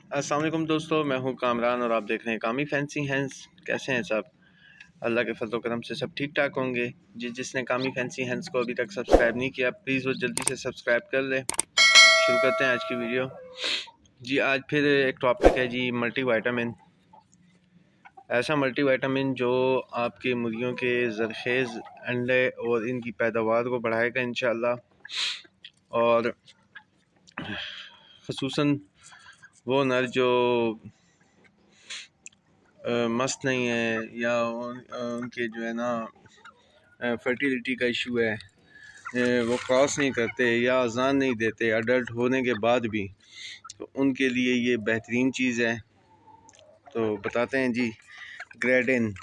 अस्सलाम वालेकुम दोस्तों, मैं हूं कामरान और आप देख रहे हैं कामी फैंसी हैंड्स। कैसे हैं सब? अल्लाह के फजल करम से सब ठीक ठाक होंगे। जिसने कामी फैंसी हैंड्स को अभी तक सब्सक्राइब नहीं किया, प्लीज़ वो जल्दी से सब्सक्राइब कर लें। शुरू करते हैं आज की वीडियो। जी, आज फिर एक टॉपिक है जी, मल्टीविटामिन। ऐसा मल्टीविटामिन जो आपके मुर्गियों के ज़रखेज़ अंडे और इनकी पैदावार को बढ़ाएगा इंशाअल्लाह। और ख़ुसूसन वो नर जो मस्त नहीं है या उनके जो है ना फर्टिलिटी का इशू है, वो क्रॉस नहीं करते या अजान नहीं देते अडल्ट होने के बाद भी, तो उनके लिए ये बेहतरीन चीज़ है। तो बताते हैं जी, ग्रेडिन,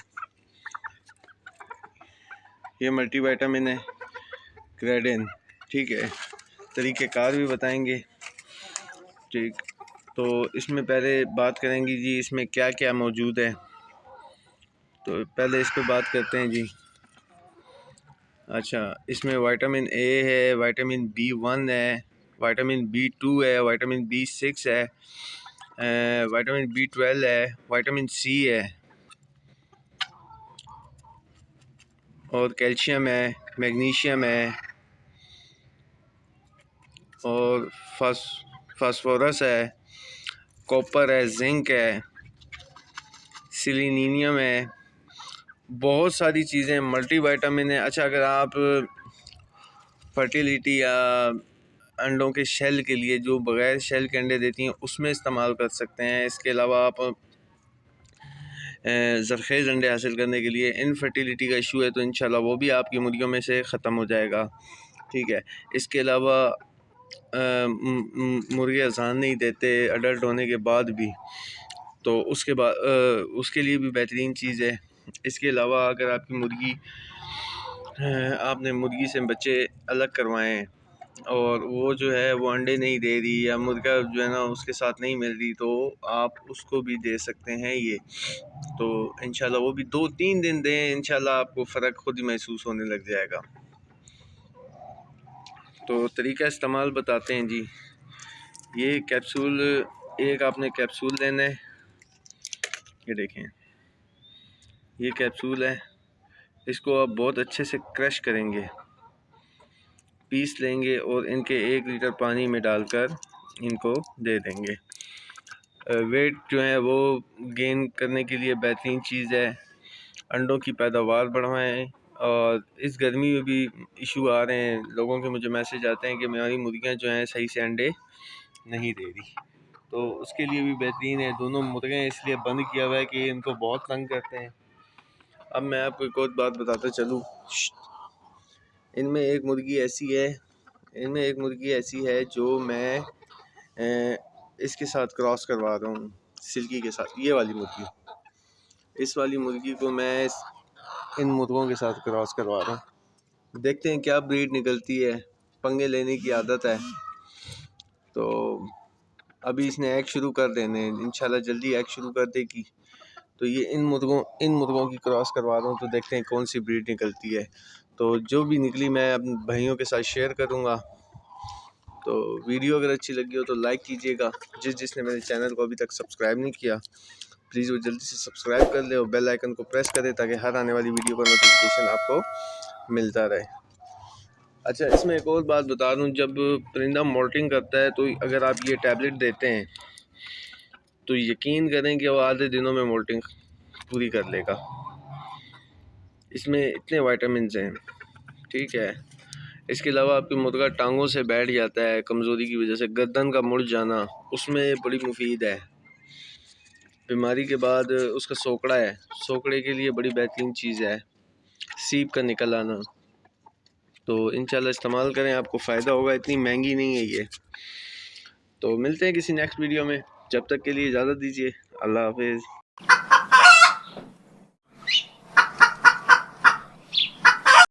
ये मल्टीविटामिन है ग्रेडिन, ठीक है। तरीक़ेकार भी बताएंगे, ठीक। तो इसमें पहले बात करेंगे जी, इसमें क्या क्या मौजूद है। तो पहले इस पे बात करते हैं जी। अच्छा, इसमें विटामिन ए है, विटामिन B1 है, विटामिन B2 है, विटामिन B6 है, विटामिन B12 है, विटामिन C है, और कैल्शियम है, मैग्नीशियम है, और फास्फोरस है, कॉपर है, जिंक है, सेलेनियम है, बहुत सारी चीज़ें मल्टीविटामिन है। अच्छा, अगर आप फर्टिलिटी या अंडों के शेल के लिए, जो बग़ैर शेल के अंडे देती हैं, उसमें इस्तेमाल कर सकते हैं। इसके अलावा आप ज़रखेज़ अंडे हासिल करने के लिए, इनफर्टिलिटी का इशू है तो इंशाल्लाह वो भी आपकी मुर्गियों में से ख़त्म हो जाएगा, ठीक है। इसके अलावा मुर्गे अज़ान नहीं देते अडल्ट होने के बाद भी, तो उसके बाद उसके लिए भी बेहतरीन चीज़ है। इसके अलावा अगर आपकी मुर्गी, आपने मुर्गी से बच्चे अलग करवाएं और वो जो है वो अंडे नहीं दे रही, या मुर्गा जो है ना उसके साथ नहीं मिल रही, तो आप उसको भी दे सकते हैं ये। तो इंशाल्लाह वो भी 2-3 दिन दें, इंशाल्लाह आपको फ़र्क खुद ही महसूस होने लग जाएगा। तो तरीका इस्तेमाल बताते हैं जी। ये कैप्सूल, एक आपने कैप्सूल लेना है, ये देखें, ये कैप्सूल है। इसको आप बहुत अच्छे से क्रश करेंगे, पीस लेंगे और इनके 1 लीटर पानी में डालकर इनको दे देंगे। वेट जो है वो गेन करने के लिए बेहतरीन चीज़ है। अंडों की पैदावार बढ़वाएं। और इस गर्मी में भी इशू आ रहे हैं लोगों के, मुझे मैसेज आते हैं कि मेरी मुर्गियां जो हैं सही से अंडे नहीं दे रही, तो उसके लिए भी बेहतरीन है। दोनों मुर्गे इसलिए बंद किया हुआ है कि इनको बहुत तंग करते हैं। अब मैं आपको एक और बात बताता चलूँ। इनमें एक मुर्गी ऐसी है जो मैं इसके साथ क्रॉस करवा रहा हूँ, सिल्की के साथ। ये वाली मुर्गी, इस वाली मुर्गी को मैं इन मुर्गों के साथ क्रॉस करवा रहा हूँ। देखते हैं क्या ब्रीड निकलती है। पंगे लेने की आदत है, तो अभी इसने एग शुरू कर देने हैं, इंशाल्लाह जल्दी एग शुरू कर देगी। तो ये इन मुर्गों की क्रॉस करवा रहा हूँ, तो देखते हैं कौन सी ब्रीड निकलती है। तो जो भी निकली मैं अपने भाइयों के साथ शेयर करूँगा। तो वीडियो अगर अच्छी लगी हो तो लाइक कीजिएगा। जिसने मेरे चैनल को अभी तक सब्सक्राइब नहीं किया, प्लीज़ वो जल्दी से सब्सक्राइब कर ले और बेल आइकन को प्रेस करें, ताकि हर आने वाली वीडियो का नोटिफिकेशन आपको मिलता रहे। अच्छा, इसमें एक और बात बता दूं, जब परिंदा मोल्टिंग करता है तो अगर आप ये टैबलेट देते हैं तो यकीन करें कि वो आधे दिनों में मोल्टिंग पूरी कर लेगा। इसमें इतने विटामिन हैं, ठीक है। इसके अलावा आपकी मुर्गा टांगों से बैठ जाता है कमज़ोरी की वजह से, गर्दन का मुड़ जाना, उसमें बड़ी मुफीद है। बीमारी के बाद उसका सोकड़ा है, सोकड़े के लिए बड़ी बेहतरीन चीज़ है, सीप का निकल आना। तो इंशाल्लाह इस्तेमाल करें, आपको फ़ायदा होगा। इतनी महंगी नहीं है ये। तो मिलते हैं किसी नेक्स्ट वीडियो में, जब तक के लिए इजाज़त दीजिए। अल्लाह हाफिज़।